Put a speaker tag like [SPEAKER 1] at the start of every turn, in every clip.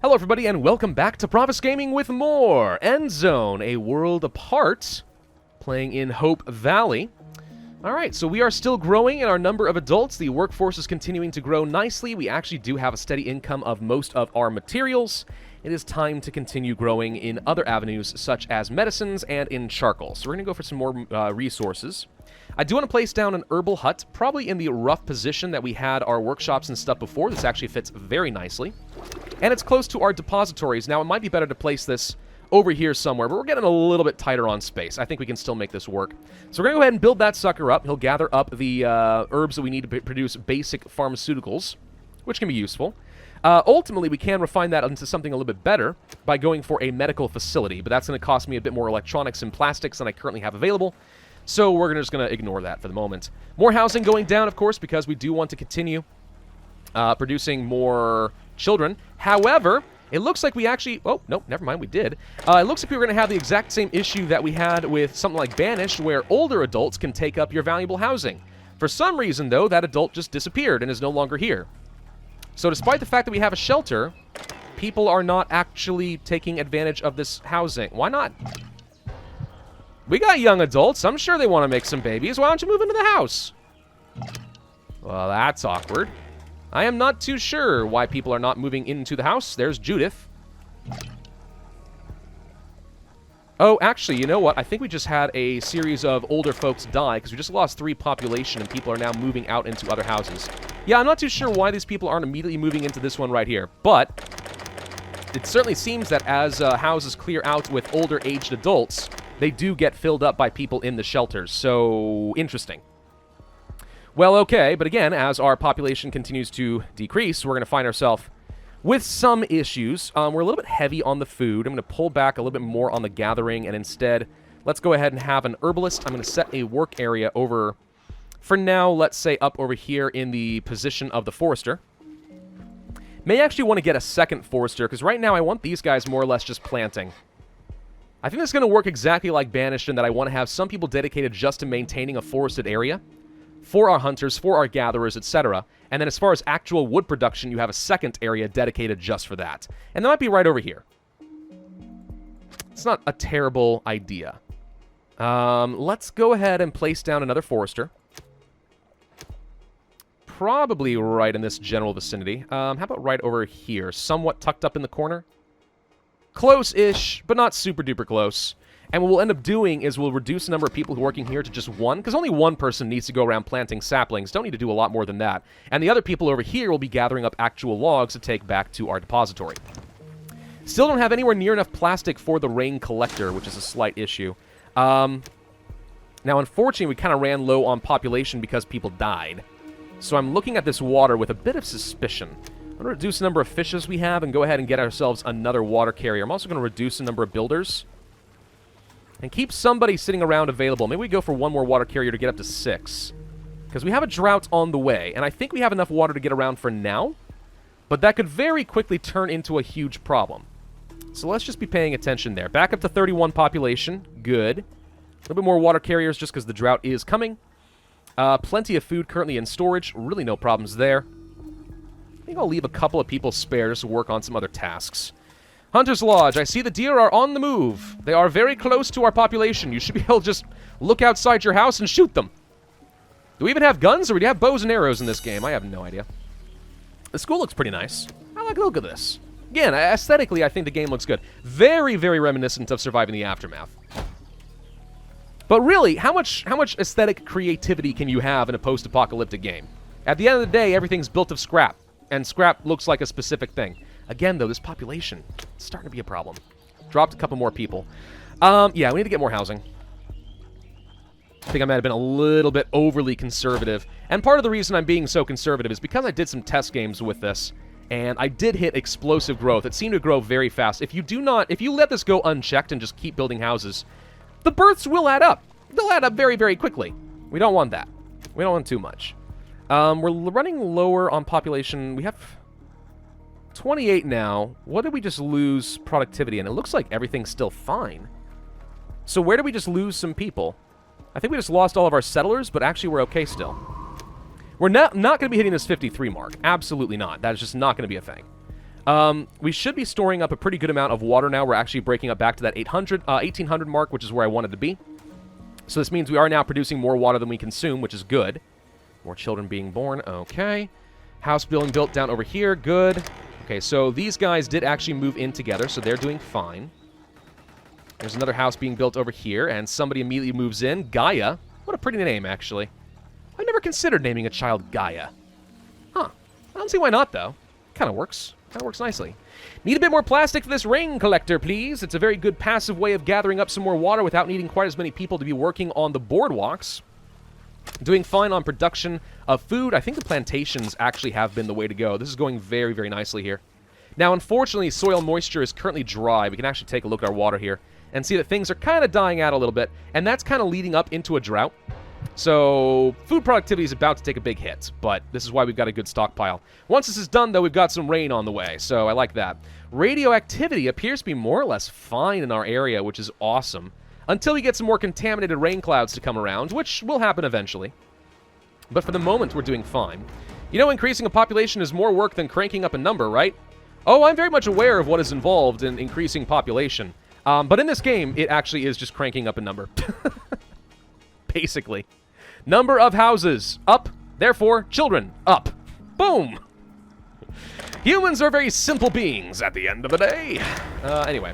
[SPEAKER 1] Hello everybody and welcome back to Pravus Gaming with more Endzone, a world apart, playing in Hope Valley. Alright, so we are still growing in our number of adults. The workforce is continuing to grow nicely. We actually do have a steady income of most of our materials. It is time to continue growing in other avenues such as medicines and in charcoal. So we're going to go for some more resources. I do want to place down an herbal hut, probably in the rough position that we had our workshops and stuff before. This actually fits very nicely. And it's close to our depositories. Now, it might be better to place this over here somewhere, but we're getting a little bit tighter on space. I think we can still make this work. So we're going to go ahead and build that sucker up. He'll gather up the herbs that we need to produce basic pharmaceuticals, which can be useful. Ultimately, we can refine that into something a little bit better by going for a medical facility, but that's going to cost me a bit more electronics and plastics than I currently have available. So we're just going to ignore that for the moment. More housing going down, of course, because we do want to continue producing more children. However, it looks like we actually... Oh, nope, never mind, we did. It looks like we were going to have the exact same issue that we had with something like Banished, where older adults can take up your valuable housing. For some reason, though, that adult just disappeared and is no longer here. So despite the fact that we have a shelter, people are not actually taking advantage of this housing. Why not? We got young adults. I'm sure they want to make some babies. Why don't you move into the house? Well, that's awkward. I am not too sure why people are not moving into the house. There's Judith. Oh, actually, you know what? I think we just had a series of older folks die because we just lost 3 population and people are now moving out into other houses. Yeah, I'm not too sure why these people aren't immediately moving into this one right here, but it certainly seems that as houses clear out with older aged adults, they do get filled up by people in the shelters. So, interesting. Well, okay, but again, as our population continues to decrease, we're going to find ourselves with some issues. We're a little bit heavy on the food. I'm going to pull back a little bit more on the gathering, and instead, let's go ahead and have an herbalist. I'm going to set a work area over, for now, let's say up over here in the position of the forester. May actually want to get a second forester, because right now I want these guys more or less just planting. I think this is going to work exactly like Banished in that I want to have some people dedicated just to maintaining a forested area for our hunters, for our gatherers, etc. And then as far as actual wood production, you have a second area dedicated just for that. And that might be right over here. It's not a terrible idea. Let's go ahead and place down another forester. Probably right in this general vicinity. How about right over here? Somewhat tucked up in the corner? Close-ish, but not super-duper close. And what we'll end up doing is we'll reduce the number of people who are working here to just 1, because only 1 person needs to go around planting saplings. Don't need to do a lot more than that. And the other people over here will be gathering up actual logs to take back to our depository. Still don't have anywhere near enough plastic for the rain collector, which is a slight issue. Now, unfortunately, we kind of ran low on population because people died. So I'm looking at this water with a bit of suspicion. I'm going to reduce the number of fishes we have and go ahead and get ourselves another water carrier. I'm also going to reduce the number of builders and keep somebody sitting around available. Maybe we go for 1 more water carrier to get up to 6. Because we have a drought on the way, and I think we have enough water to get around for now. But that could very quickly turn into a huge problem. So let's just be paying attention there. Back up to 31 population. Good. A little bit more water carriers just because the drought is coming. Plenty of food currently in storage. Really no problems there. I think I'll leave a couple of people spare just to work on some other tasks. Hunter's Lodge. I see the deer are on the move. They are very close to our population. You should be able to just look outside your house and shoot them. Do we even have guns, or do we have bows and arrows in this game? I have no idea. The school looks pretty nice. I like the look of this. Again, aesthetically, I think the game looks good. Very, very reminiscent of Surviving the Aftermath. But really, how much aesthetic creativity can you have in a post-apocalyptic game? At the end of the day, everything's built of scrap, and scrap looks like a specific thing. Again, though, this population is starting to be a problem. Dropped a couple more people. Yeah, we need to get more housing. I think I might have been a little bit overly conservative. And part of the reason I'm being so conservative is because I did some test games with this, and I did hit explosive growth. It seemed to grow very fast. If you let this go unchecked and just keep building houses, the births will add up. They'll add up very, very quickly. We don't want that. We don't want too much. We're running lower on population. We have 28 now. What did we just lose productivity in? It looks like everything's still fine. So where did we just lose some people? I think we just lost all of our settlers, but actually we're okay still. We're not going to be hitting this 53 mark. Absolutely not. That is just not going to be a thing. We should be storing up a pretty good amount of water now. We're actually breaking up back to that 1800 mark, which is where I wanted to be. So this means we are now producing more water than we consume, which is good. More children being born. Okay. House being built down over here. Good. Okay, so these guys did actually move in together, so they're doing fine. There's another house being built over here, and somebody immediately moves in. Gaia. What a pretty name, actually. I never considered naming a child Gaia. Huh. I don't see why not, though. Kind of works. Kind of works nicely. Need a bit more plastic for this rain collector, please. It's a very good passive way of gathering up some more water without needing quite as many people to be working on the boardwalks. Doing fine on production of food. I think the plantations actually have been the way to go. This is going very, very nicely here. Now, unfortunately, soil moisture is currently dry. We can actually take a look at our water here and see that things are kind of dying out a little bit, and that's kind of leading up into a drought. So, food productivity is about to take a big hit, but this is why we've got a good stockpile. Once this is done, though, we've got some rain on the way, so I like that. Radioactivity appears to be more or less fine in our area, which is awesome, until we get some more contaminated rain clouds to come around, which will happen eventually. But for the moment, we're doing fine. You know, increasing a population is more work than cranking up a number, right? Oh, I'm very much aware of what is involved in increasing population. But in this game, it actually is just cranking up a number. Basically. Number of houses, up. Therefore, children, up. Boom! Humans are very simple beings at the end of the day. Anyway.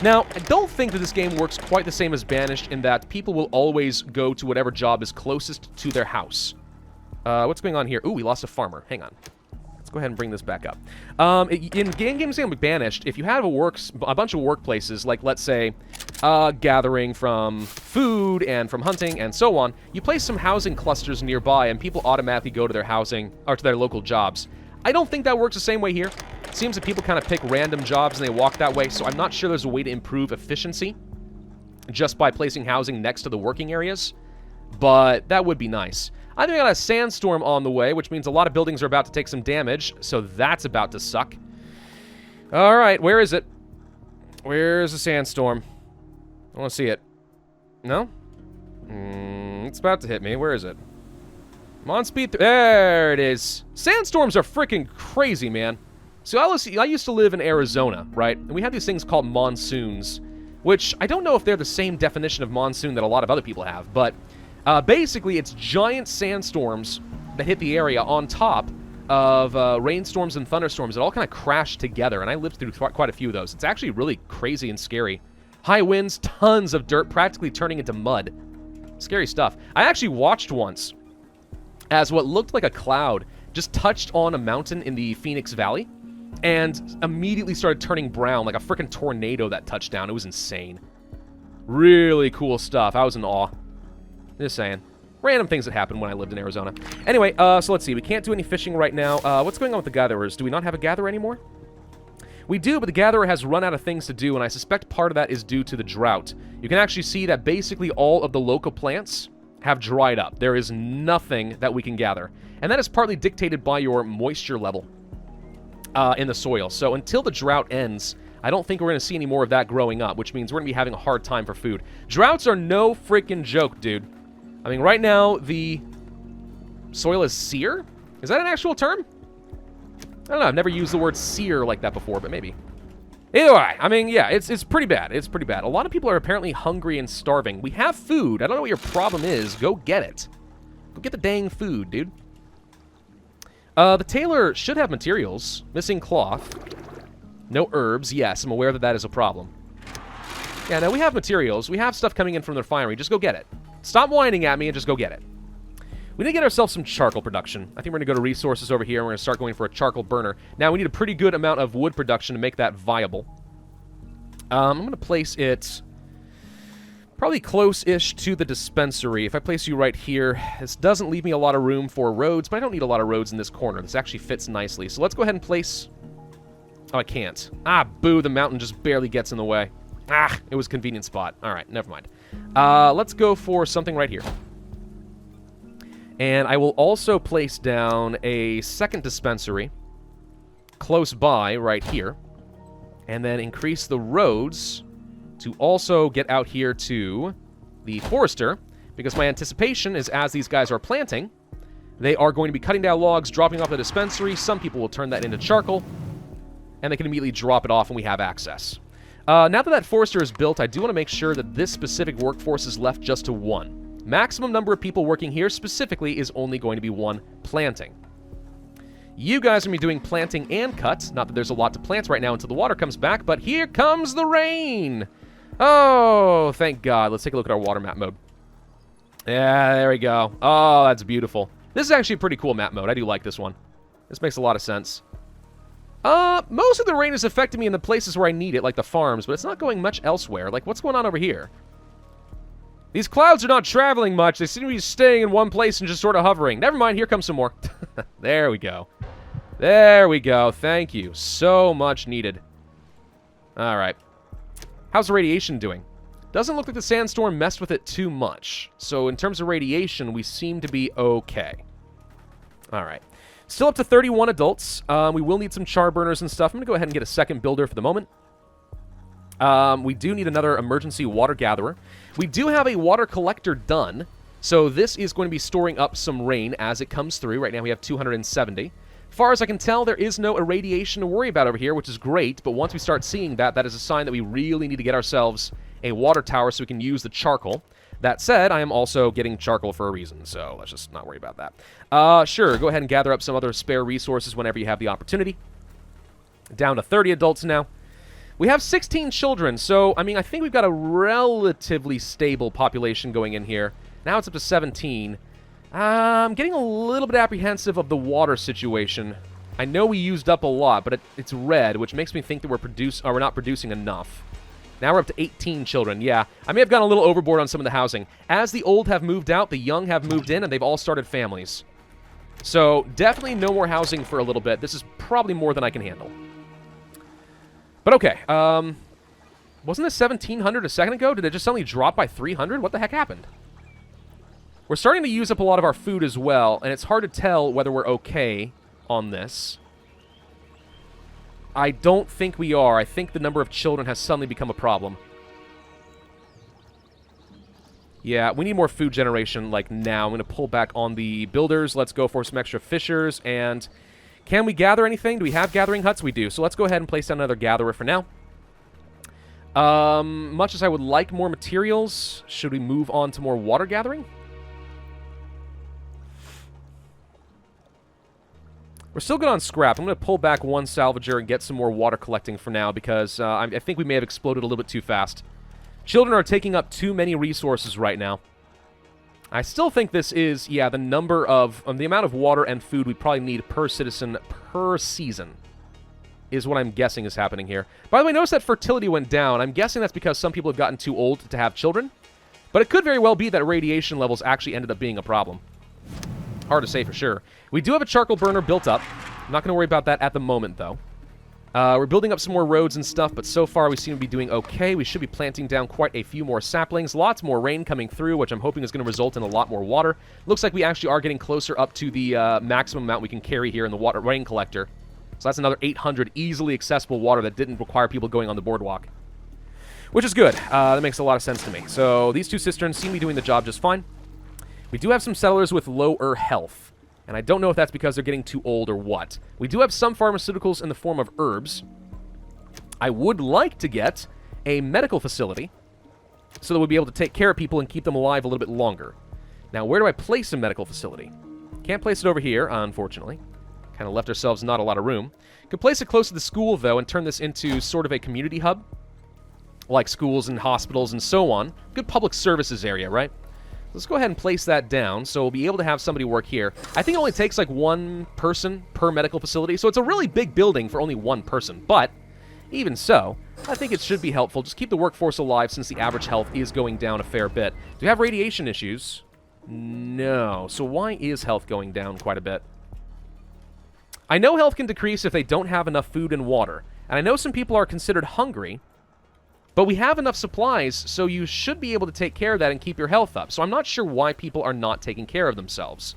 [SPEAKER 1] Now, I don't think that this game works quite the same as Banished in that people will always go to whatever job is closest to their house. What's going on here? Ooh, we lost a farmer. Hang on. Go ahead and bring this back up. In games like Banished, if you have a bunch of workplaces, like let's say gathering from food and from hunting and so on, you place some housing clusters nearby and people automatically go to their housing or to their local jobs. I don't think that works the same way here. It seems that people kind of pick random jobs and they walk that way, so I'm not sure there's a way to improve efficiency just by placing housing next to the working areas, but that would be nice. I think I got a sandstorm on the way, which means a lot of buildings are about to take some damage, so that's about to suck. All right, where is it? Where's the sandstorm? I want to see it. No? It's about to hit me. Where is it? I'm on speed. There it is. Sandstorms are freaking crazy, man. So I used to live in Arizona, right? And we have these things called monsoons, which I don't know if they're the same definition of monsoon that a lot of other people have, but basically, it's giant sandstorms that hit the area on top of rainstorms and thunderstorms that all kind of crash together, and I lived through quite a few of those. It's actually really crazy and scary. High winds, tons of dirt, practically turning into mud. Scary stuff. I actually watched once as what looked like a cloud just touched on a mountain in the Phoenix Valley and immediately started turning brown like a freaking tornado that touched down. It was insane. Really cool stuff. I was in awe. Just saying. Random things that happened when I lived in Arizona. Anyway, so let's see. We can't do any fishing right now. What's going on with the gatherers? Do we not have a gatherer anymore? We do, but the gatherer has run out of things to do, and I suspect part of that is due to the drought. You can actually see that basically all of the local plants have dried up. There is nothing that we can gather. And that is partly dictated by your moisture level in the soil. So until the drought ends, I don't think we're going to see any more of that growing up, which means we're going to be having a hard time for food. Droughts are no freaking joke, dude. I mean, right now, the soil is sear? Is that an actual term? I don't know. I've never used the word sear like that before, but maybe. Either way, I mean, yeah, it's pretty bad. It's pretty bad. A lot of people are apparently hungry and starving. We have food. I don't know what your problem is. Go get it. Go get the dang food, dude. The tailor should have materials. Missing cloth. No herbs. Yes, I'm aware that that is a problem. Yeah, no, we have materials. We have stuff coming in from the refinery. Just go get it. Stop whining at me and just go get it. We need to get ourselves some charcoal production. I think we're going to go to resources over here, and we're going to start going for a charcoal burner. Now, we need a pretty good amount of wood production to make that viable. I'm going to place it probably close-ish to the dispensary. If I place you right here, this doesn't leave me a lot of room for roads, but I don't need a lot of roads in this corner. This actually fits nicely. So let's go ahead and place... Oh, I can't. Ah, boo, the mountain just barely gets in the way. Ah, it was a convenient spot. All right, never mind. Let's go for something right here. And I will also place down a second dispensary close by right here. And then increase the roads to also get out here to the forester. Because my anticipation is as these guys are planting, they are going to be cutting down logs, dropping off the dispensary. Some people will turn that into charcoal. and they can immediately drop it off when we have access. Now that that forester is built, I do want to make sure that this specific workforce is left just to 1. Maximum number of people working here specifically is only going to be 1 planting. You guys are going to be doing planting and cuts. Not that there's a lot to plant right now until the water comes back, but here comes the rain! Oh, thank God. Let's take a look at our water map mode. Yeah, there we go. Oh, that's beautiful. This is actually a pretty cool map mode. I do like this one. This makes a lot of sense. Most of the rain is affecting me in the places where I need it, like the farms, but it's not going much elsewhere. Like, what's going on over here? These clouds are not traveling much. They seem to be staying in one place and just sort of hovering. Never mind, here comes some more. There we go. There we go. Thank you. So much needed. All right. How's the radiation doing? Doesn't look like the sandstorm messed with it too much. So in terms of radiation, we seem to be okay. All right. Still up to 31 adults. We will need some char burners and stuff. I'm going to go ahead and get a second builder for the moment. We do need another emergency water gatherer. We do have a water collector done. So this is going to be storing up some rain as it comes through. Right now we have 270. As far as I can tell, there is no irradiation to worry about over here, which is great. But once we start seeing that, that is a sign that we really need to get ourselves a water tower so we can use the charcoal. That said, I am also getting charcoal for a reason, so let's just not worry about that. Sure, go ahead and gather up some other spare resources whenever you have the opportunity. Down to 30 adults now. We have 16 children, so, I mean, I think we've got a relatively stable population going in here. Now it's up to 17. I'm getting a little bit apprehensive of the water situation. I know we used up a lot, but it's red, which makes me think that we're not producing enough. Now we're up to 18 children. Yeah, I may have gone a little overboard on some of the housing. As the old have moved out, the young have moved in, and they've all started families. So definitely no more housing for a little bit. This is probably more than I can handle. But okay, wasn't this 1,700 a second ago? Did it just suddenly drop by 300? What the heck happened? We're starting to use up a lot of our food as well, and it's hard to tell whether we're okay on this. I don't think we are. I think the number of children has suddenly become a problem. Yeah, we need more food generation, like, now. I'm going to pull back on the builders. Let's go for some extra fishers, and can we gather anything? Do we have gathering huts? We do. So let's go ahead and place down another gatherer for now. Much as I would like more materials, should we move on to more water gathering? We're still good on scrap. I'm going to pull back one salvager and get some more water collecting for now because I think we may have exploded a little bit too fast. Children are taking up too many resources right now. I still think this is, yeah, the number of, the amount of water and food we probably need per citizen per season is what I'm guessing is happening here. By the way, notice that fertility went down. I'm guessing that's because some people have gotten too old to have children. But it could very well be that radiation levels actually ended up being a problem. Hard to say for sure. We do have a charcoal burner built up. I'm not going to worry about that at the moment, though. We're building up some more roads and stuff, but so far we seem to be doing okay. We should be planting down quite a few more saplings. Lots more rain coming through, which I'm hoping is going to result in a lot more water. Looks like we actually are getting closer up to the maximum amount we can carry here in the rain collector. So that's another 800 easily accessible water that didn't require people going on the boardwalk. Which is good. That makes a lot of sense to me. So these two cisterns seem to be doing the job just fine. We do have some settlers with lower health. And I don't know if that's because they're getting too old or what. We do have some pharmaceuticals in the form of herbs. I would like to get a medical facility so that we'll be able to take care of people and keep them alive a little bit longer. Now, where do I place a medical facility? Can't place it over here, unfortunately. Kind of left ourselves not a lot of room. Could place it close to the school, though, and turn this into sort of a community hub. Like schools and hospitals and so on. Good public services area, right? Let's go ahead and place that down, so we'll be able to have somebody work here. I think it only takes like one person per medical facility, so it's a really big building for only one person. But, even so, I think it should be helpful. Just keep the workforce alive since the average health is going down a fair bit. Do we have radiation issues? No. So why is health going down quite a bit? I know health can decrease if they don't have enough food and water. And I know some people are considered hungry, but we have enough supplies, so you should be able to take care of that and keep your health up. So I'm not sure why people are not taking care of themselves.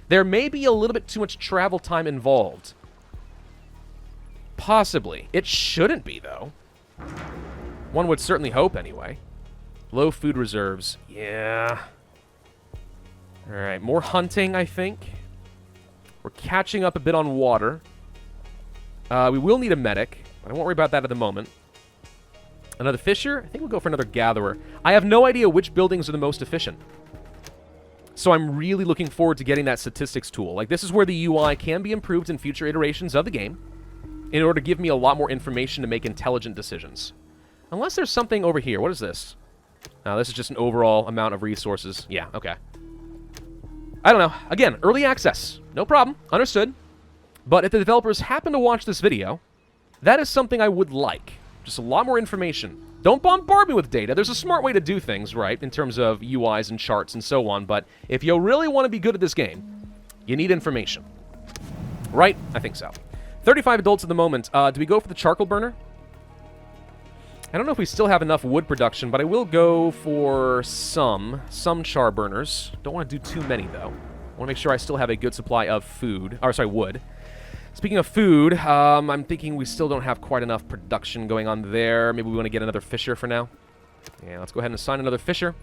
[SPEAKER 1] There may be a little bit too much travel time involved. Possibly. It shouldn't be, though. One would certainly hope, anyway. Low food reserves. Yeah. Alright, more hunting, I think. We're catching up a bit on water. We will need a medic. But I won't worry about that at the moment. Another fisher? I think we'll go for another gatherer. I have no idea which buildings are the most efficient. So I'm really looking forward to getting that statistics tool. Like, this is where the UI can be improved in future iterations of the game in order to give me a lot more information to make intelligent decisions. Unless there's something over here. What is this? No, this is just an overall amount of resources. Yeah, okay. I don't know. Again, early access. No problem. Understood. But if the developers happen to watch this video, that is something I would like. Just a lot more information. Don't bombard me with data. There's a smart way to do things, right, in terms of UIs and charts and so on. But if you really want to be good at this game, you need information. Right? I think so. 35 adults at the moment. Do we go for the charcoal burner? I don't know if we still have enough wood production, but I will go for some char burners. Don't want to do too many, though. I want to make sure I still have a good supply of food. Or, sorry, wood. Speaking of food, I'm thinking we still don't have quite enough production going on there. Maybe we want to get another fisher for now. Yeah, let's go ahead and assign another fisher.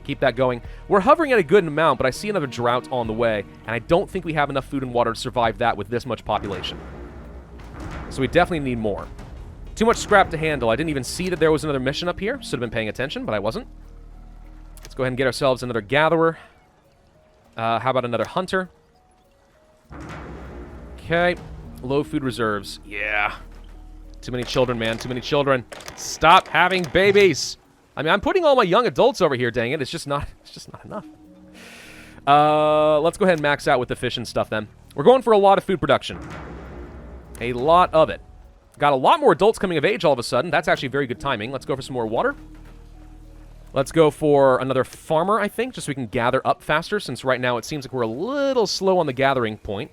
[SPEAKER 1] Keep that going. We're hovering at a good amount, but I see another drought on the way, and I don't think we have enough food and water to survive that with this much population. So we definitely need more. Too much scrap to handle. I didn't even see that there was another mission up here. Should have been paying attention, but I wasn't. Let's go ahead and get ourselves another gatherer. How about another hunter? Okay. Low food reserves. Yeah. Too many children, man. Too many children. Stop having babies. I mean, I'm putting all my young adults over here, dang it. It's just not enough. Let's go ahead and max out with the fish and stuff then. We're going for a lot of food production. A lot of it. Got a lot more adults coming of age all of a sudden. That's actually very good timing. Let's go for some more water. Let's go for another farmer, I think, just so we can gather up faster, since right now it seems like we're a little slow on the gathering point.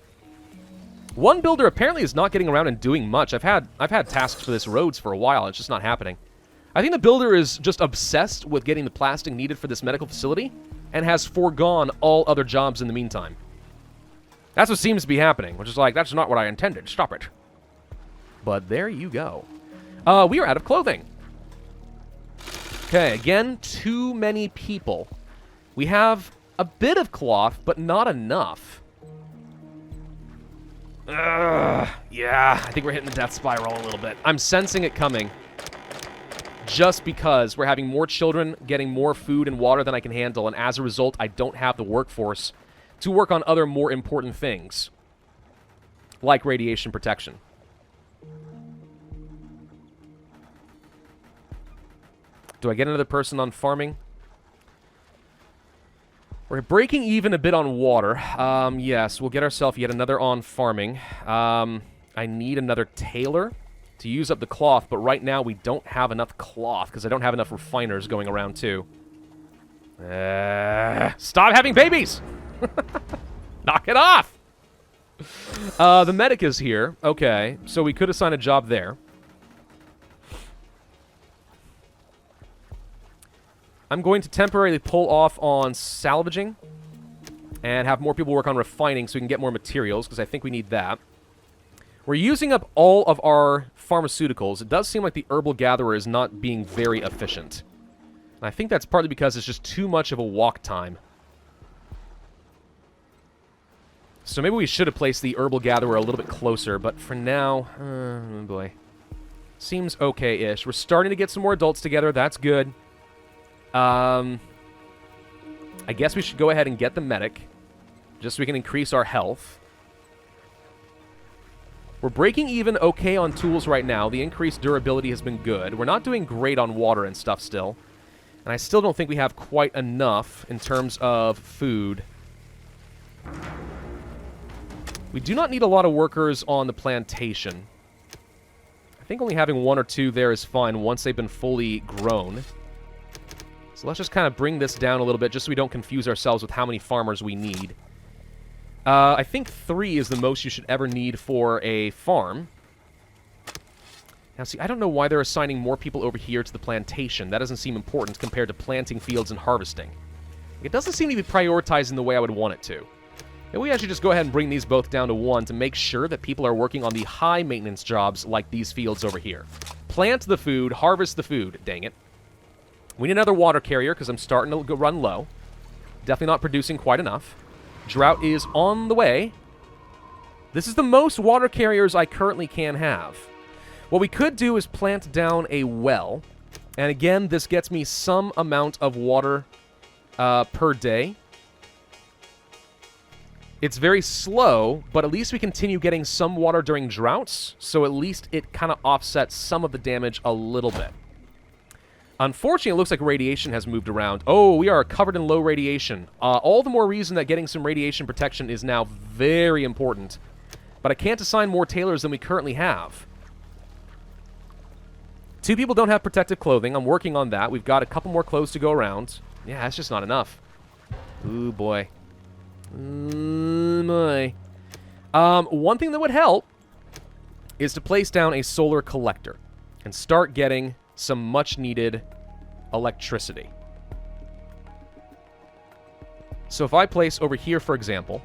[SPEAKER 1] One builder apparently is not getting around and doing much. I've had tasks for this roads for a while. It's just not happening. I think the builder is just obsessed with getting the plastic needed for this medical facility and has foregone all other jobs in the meantime. That's what seems to be happening, which is like, that's not what I intended. Stop it. But there you go. We are out of clothing. Okay, again, too many people. We have a bit of cloth, but not enough. Yeah, I think we're hitting the death spiral a little bit. I'm sensing it coming. Just because we're having more children, getting more food and water than I can handle, and as a result, I don't have the workforce to work on other more important things, like radiation protection. Do I get another person on farming? We're breaking even a bit on water. Yes, we'll get ourselves yet another on farming. I need another tailor to use up the cloth, but right now we don't have enough cloth because I don't have enough refiners going around too. Stop having babies! Knock it off! The medic is here. Okay, so we could assign a job there. I'm going to temporarily pull off on salvaging and have more people work on refining so we can get more materials, because I think we need that. We're using up all of our pharmaceuticals. It does seem like the herbal gatherer is not being very efficient. And I think that's partly because it's just too much of a walk time. So maybe we should have placed the herbal gatherer a little bit closer, but for now, oh boy. Seems okay-ish. We're starting to get some more adults together. That's good. I guess we should go ahead and get the medic, just so we can increase our health. We're breaking even okay on tools right now. The increased durability has been good. We're not doing great on water and stuff still. And I still don't think we have quite enough in terms of food. We do not need a lot of workers on the plantation. I think only having one or two there is fine once they've been fully grown. So let's just kind of bring this down a little bit just so we don't confuse ourselves with how many farmers we need. I think 3 is the most you should ever need for a farm. Now, see, I don't know why they're assigning more people over here to the plantation. That doesn't seem important compared to planting fields and harvesting. It doesn't seem to be prioritized in the way I would want it to. Maybe we actually just go ahead and bring these both down to 1 to make sure that people are working on the high-maintenance jobs like these fields over here. Plant the food, harvest the food. Dang it. We need another water carrier because I'm starting to run low. Definitely not producing quite enough. Drought is on the way. This is the most water carriers I currently can have. What we could do is plant down a well. And again, this gets me some amount of water per day. It's very slow, but at least we continue getting some water during droughts, so at least it kind of offsets some of the damage a little bit. Unfortunately, it looks like radiation has moved around. Oh, we are covered in low radiation. All the more reason that getting some radiation protection is now very important. But I can't assign more tailors than we currently have. 2 people don't have protective clothing. I'm working on that. We've got a couple more clothes to go around. Yeah, that's just not enough. Ooh, boy. My. One thing that would help is to place down a solar collector and start getting some much-needed electricity. So if I place over here, for example...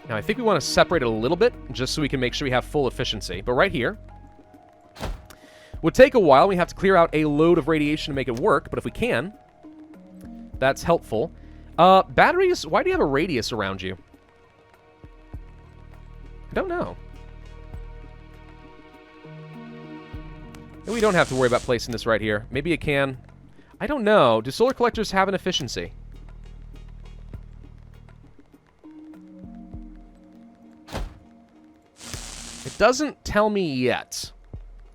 [SPEAKER 1] Now, I think we want to separate it a little bit, just so we can make sure we have full efficiency. But right here... would take a while. We have to clear out a load of radiation to make it work, but if we can, that's helpful. Batteries, why do you have a radius around you? I don't know. We don't have to worry about placing this right here. Maybe it can. I don't know. Do solar collectors have an efficiency? It doesn't tell me yet.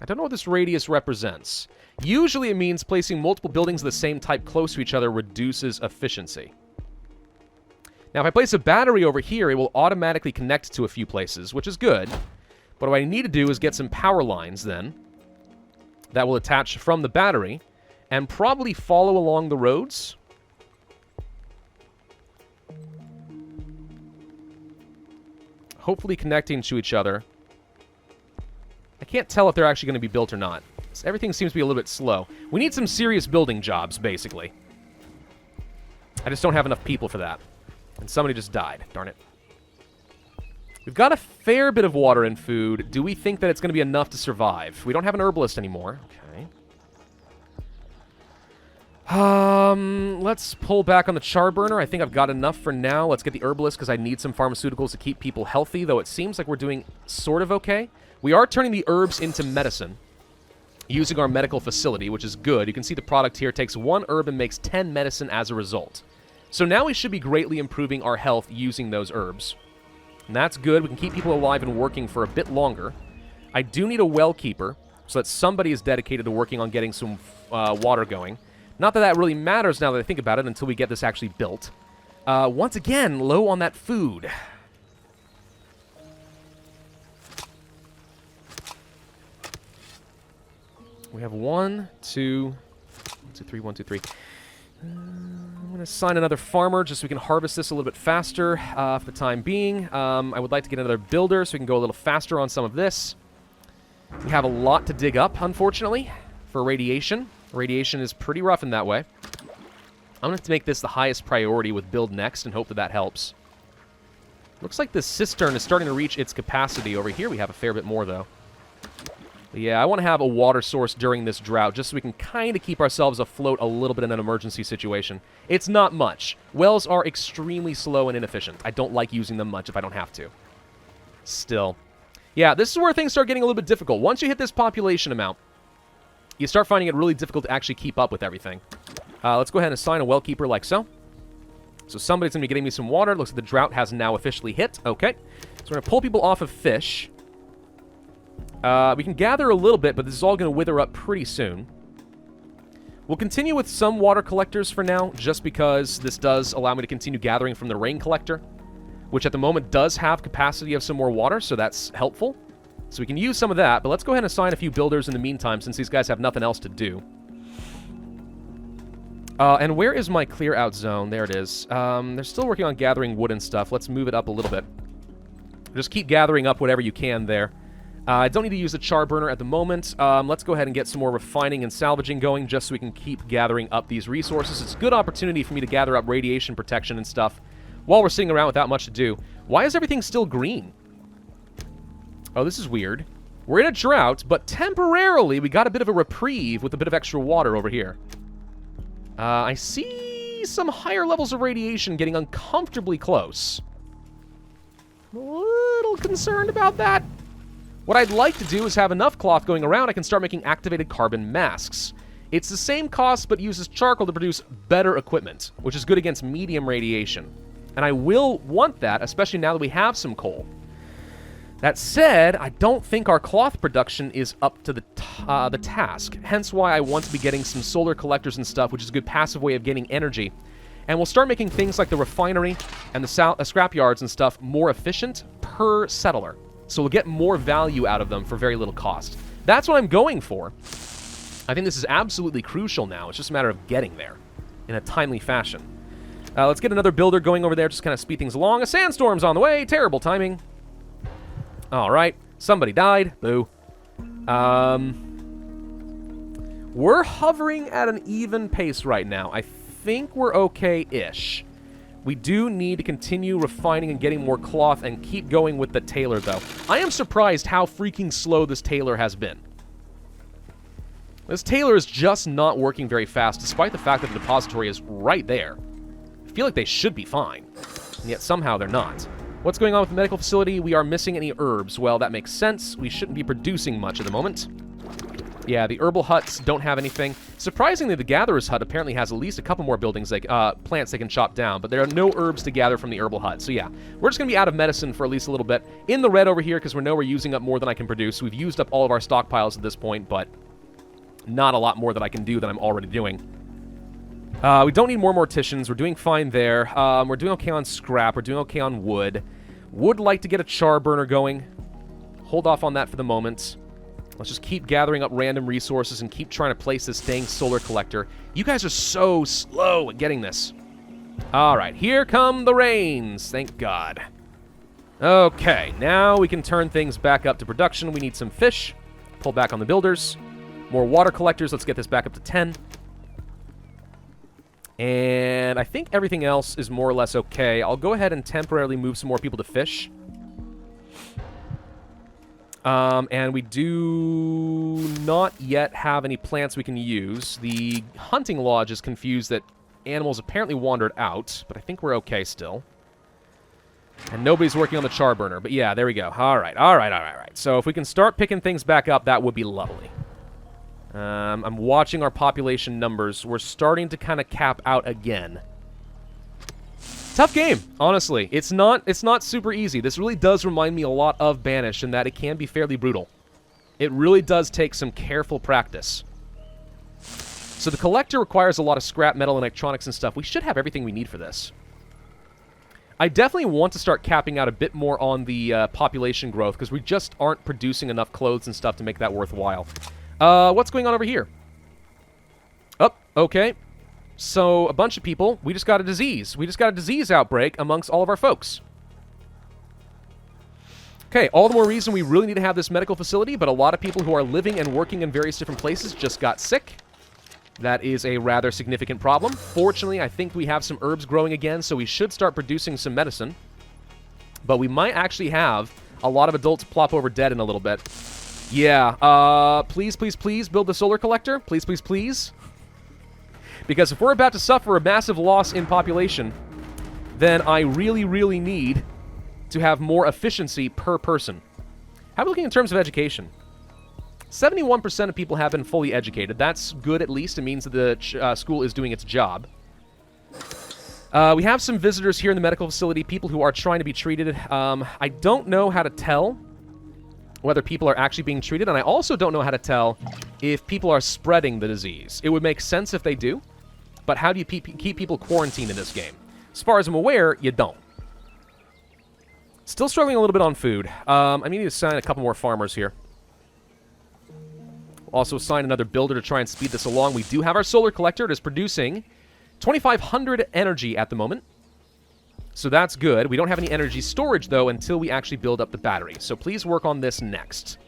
[SPEAKER 1] I don't know what this radius represents. Usually it means placing multiple buildings of the same type close to each other reduces efficiency. Now, if I place a battery over here, it will automatically connect to a few places, which is good. But what I need to do is get some power lines, then, that will attach from the battery, and probably follow along the roads. Hopefully connecting to each other. I can't tell if they're actually going to be built or not. Everything seems to be a little bit slow. We need some serious building jobs, basically. I just don't have enough people for that. And somebody just died. Darn it. We've got a fair bit of water and food. Do we think that it's going to be enough to survive? We don't have an herbalist anymore. Okay. Let's pull back on the char burner. I think I've got enough for now. Let's get the herbalist because I need some pharmaceuticals to keep people healthy, though it seems like we're doing sort of okay. We are turning the herbs into medicine using our medical facility, which is good. You can see the product here takes 1 herb and makes 10 medicine as a result. So now we should be greatly improving our health using those herbs. And that's good. We can keep people alive and working for a bit longer. I do need a well keeper so that somebody is dedicated to working on getting some water going. Not that that really matters now that I think about it until we get this actually built. Once again, low on that food. We have 1, 2, 3, 1, 2, 3. I'm going to assign another farmer just so we can harvest this a little bit faster for the time being. I would like to get another builder so we can go a little faster on some of this. We have a lot to dig up, unfortunately, for radiation. Radiation is pretty rough in that way. I'm going to have to make this the highest priority with build next and hope that that helps. Looks like the cistern is starting to reach its capacity. Over here we have a fair bit more, though. But yeah, I want to have a water source during this drought just so we can kind of keep ourselves afloat a little bit in an emergency situation. It's not much. Wells are extremely slow and inefficient. I don't like using them much if I don't have to. Still. Yeah, this is where things start getting a little bit difficult. Once you hit this population amount, you start finding it really difficult to actually keep up with everything. Let's go ahead and assign a well keeper like so. So somebody's going to be getting me some water. Looks like the drought has now officially hit. Okay. So we're going to pull people off of fish. We can gather a little bit, but this is all going to wither up pretty soon. We'll continue with some water collectors for now, just because this does allow me to continue gathering from the rain collector, which at the moment does have capacity of some more water, so that's helpful. So we can use some of that, but let's go ahead and assign a few builders in the meantime, since these guys have nothing else to do. And where is my clear out zone? There it is. They're still working on gathering wood and stuff. Let's move it up a little bit. Just keep gathering up whatever you can there. I don't need to use the char burner at the moment. Let's go ahead and get some more refining and salvaging going just so we can keep gathering up these resources. It's a good opportunity for me to gather up radiation protection and stuff while we're sitting around without much to do. Why is everything still green? Oh, this is weird. We're in a drought, but temporarily we got a bit of a reprieve with a bit of extra water over here. I see some higher levels of radiation getting uncomfortably close. I'm a little concerned about that. What I'd like to do is have enough cloth going around I can start making activated carbon masks. It's the same cost, but uses charcoal to produce better equipment, which is good against medium radiation. And I will want that, especially now that we have some coal. That said, I don't think our cloth production is up to the task, hence why I want to be getting some solar collectors and stuff, which is a good passive way of gaining energy. And we'll start making things like the refinery and the scrapyards and stuff more efficient per settler. So we'll get more value out of them for very little cost. That's what I'm going for. I think this is absolutely crucial now. It's just a matter of getting there in a timely fashion. Let's get another builder going over there, just kind of speed things along. A sandstorm's on the way. Terrible timing. All right. Somebody died. Boo. We're hovering at an even pace right now. I think we're okay-ish. We do need to continue refining and getting more cloth and keep going with the tailor, though. I am surprised how freaking slow this tailor has been. This tailor is just not working very fast, despite the fact that the depository is right there. I feel like they should be fine, and yet somehow they're not. What's going on with the medical facility? We are missing any herbs. Well, that makes sense. We shouldn't be producing much at the moment. Yeah, the herbal huts don't have anything. Surprisingly, the gatherer's hut apparently has at least a couple more buildings, like plants they can chop down, but there are no herbs to gather from the herbal hut. So yeah, we're just going to be out of medicine for at least a little bit. In the red over here, because we know we're using up more than I can produce. We've used up all of our stockpiles at this point, but not a lot more that I can do than I'm already doing. We don't need more morticians. We're doing fine there. We're doing okay on scrap. We're doing okay on wood. Would like to get a char burner going. Hold off on that for the moment. Let's just keep gathering up random resources and keep trying to place this dang solar collector. You guys are so slow at getting this. All right, here come the rains. Thank God. Okay, now we can turn things back up to production. We need some fish. Pull back on the builders. More water collectors. Let's get this back up to 10. And I think everything else is more or less okay. I'll go ahead and temporarily move some more people to fish. And we do not yet have any plants we can use. The hunting lodge is confused that animals apparently wandered out, but I think we're okay still. And nobody's working on the char burner, but yeah, there we go. All right. So if we can start picking things back up, that would be lovely. I'm watching our population numbers. We're starting to kind of cap out again. Tough game, honestly. It's not super easy. This really does remind me a lot of Banished in that it can be fairly brutal. It really does take some careful practice. So the collector requires a lot of scrap metal and electronics and stuff. We should have everything we need for this. I definitely want to start capping out a bit more on the population growth because we just aren't producing enough clothes and stuff to make that worthwhile. What's going on over here? Oh, okay. So, a bunch of people, we just got a disease. We just got a disease outbreak amongst all of our folks. Okay, all the more reason we really need to have this medical facility, but a lot of people who are living and working in various different places just got sick. That is a rather significant problem. Fortunately, I think we have some herbs growing again, so we should start producing some medicine. But we might actually have a lot of adults plop over dead in a little bit. Yeah, please, please, please build the solar collector. Please, please, please. Because if we're about to suffer a massive loss in population, then I really, really need to have more efficiency per person. How are we looking in terms of education? 71% of people have been fully educated. That's good, at least. It means that the school is doing its job. We have some visitors here in the medical facility, people who are trying to be treated. I don't know how to tell whether people are actually being treated, and I also don't know how to tell if people are spreading the disease. It would make sense if they do, but how do you keep people quarantined in this game? As far as I'm aware, you don't. Still struggling a little bit on food. I need to assign a couple more farmers here. Also assign another builder to try and speed this along. We do have our solar collector. It is producing 2,500 energy at the moment. So that's good. We don't have any energy storage, though, until we actually build up the battery. So please work on this next.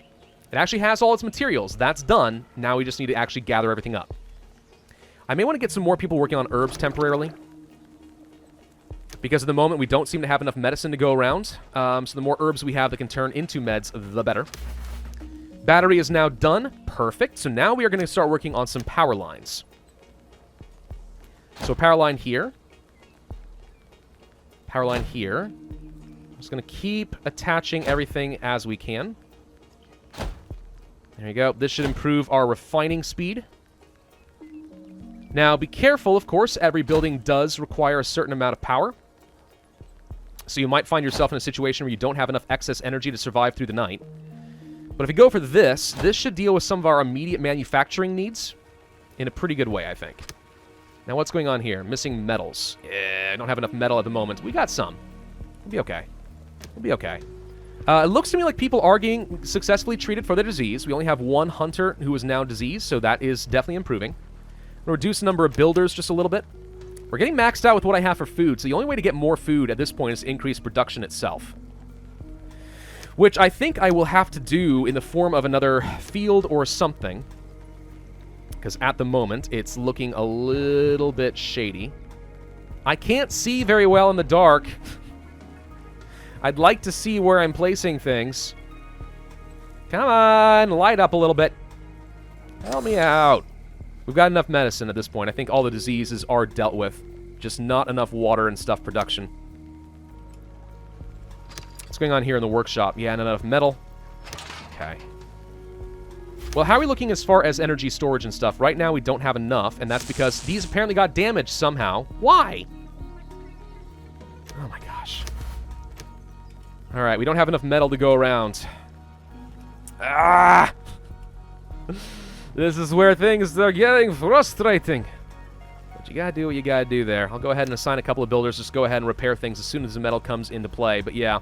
[SPEAKER 1] It actually has all its materials. That's done. Now we just need to actually gather everything up. I may want to get some more people working on herbs temporarily. Because at the moment, we don't seem to have enough medicine to go around. So the more herbs we have that can turn into meds, the better. Battery is now done. Perfect. So now we are going to start working on some power lines. So power line here. Power line here. I'm just going to keep attaching everything as we can. There you go. This should improve our refining speed. Now, be careful, of course. Every building does require a certain amount of power. So you might find yourself in a situation where you don't have enough excess energy to survive through the night. But if we go for this should deal with some of our immediate manufacturing needs in a pretty good way, I think. Now, what's going on here? Missing metals. Yeah, I don't have enough metal at the moment. We got some. We'll be okay. We'll be okay. It looks to me like people are getting successfully treated for their disease. We only have one hunter who is now diseased, so that is definitely improving. We'll reduce the number of builders just a little bit. We're getting maxed out with what I have for food, so the only way to get more food at this point is to increase production itself. Which I think I will have to do in the form of another field or something. Because at the moment, it's looking a little bit shady. I can't see very well in the dark. I'd like to see where I'm placing things. Come on, light up a little bit. Help me out. We've got enough medicine at this point. I think all the diseases are dealt with. Just not enough water and stuff production. What's going on here in the workshop? Yeah, not enough metal. Okay. Well, how are we looking as far as energy storage and stuff? Right now, we don't have enough, and that's because these apparently got damaged somehow. Why? Oh my gosh. All right, we don't have enough metal to go around. Ah! This is where things are getting frustrating. But you gotta do what you gotta do there. I'll go ahead and assign a couple of builders. Just go ahead and repair things as soon as the metal comes into play. But yeah.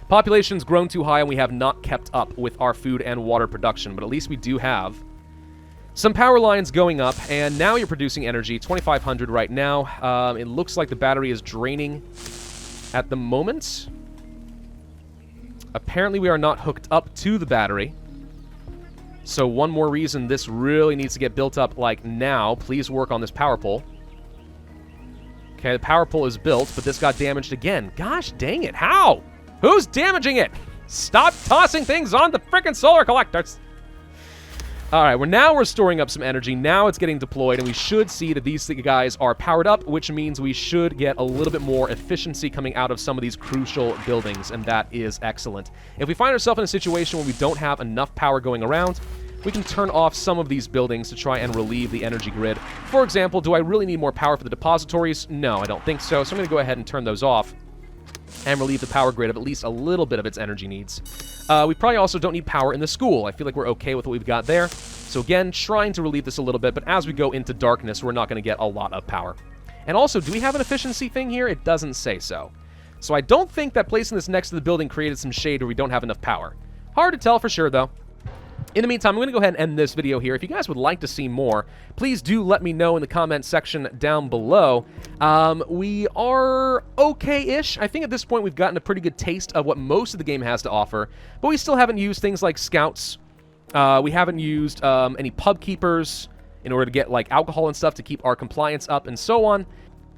[SPEAKER 1] Population's grown too high and we have not kept up with our food and water production. But at least we do have some power lines going up. And now you're producing energy. 2,500 right now. It looks like the battery is draining at the moment. Apparently we are not hooked up to the battery. So one more reason this really needs to get built up, like, now. Please work on this power pole. Okay, the power pole is built, but this got damaged again. Gosh dang it, how? Who's damaging it? Stop tossing things on the frickin' solar collectors! Alright, we're storing up some energy. Now it's getting deployed, and we should see that these guys are powered up, which means we should get a little bit more efficiency coming out of some of these crucial buildings, and that is excellent. If we find ourselves in a situation where we don't have enough power going around, we can turn off some of these buildings to try and relieve the energy grid. For example, do I really need more power for the depositories? No, I don't think so. So I'm going to go ahead and turn those off and relieve the power grid of at least a little bit of its energy needs. We probably also don't need power in the school. I feel like we're okay with what we've got there. So again, trying to relieve this a little bit, but as we go into darkness, we're not going to get a lot of power. And also, do we have an efficiency thing here? It doesn't say so. So I don't think that placing this next to the building created some shade where we don't have enough power. Hard to tell for sure, though. In the meantime, I'm going to go ahead and end this video here. If you guys would like to see more, please do let me know in the comment section down below. We are okay-ish. I think at this point we've gotten a pretty good taste of what most of the game has to offer, but we still haven't used things like scouts. We haven't used any pub keepers in order to get like alcohol and stuff to keep our compliance up and so on.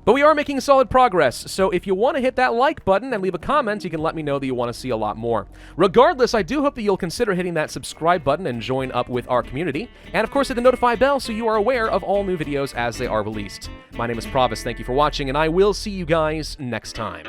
[SPEAKER 1] But we are making solid progress, so if you want to hit that like button and leave a comment, you can let me know that you want to see a lot more. Regardless, I do hope that you'll consider hitting that subscribe button and join up with our community. And of course, hit the notify bell so you are aware of all new videos as they are released. My name is Pravus, thank you for watching, and I will see you guys next time.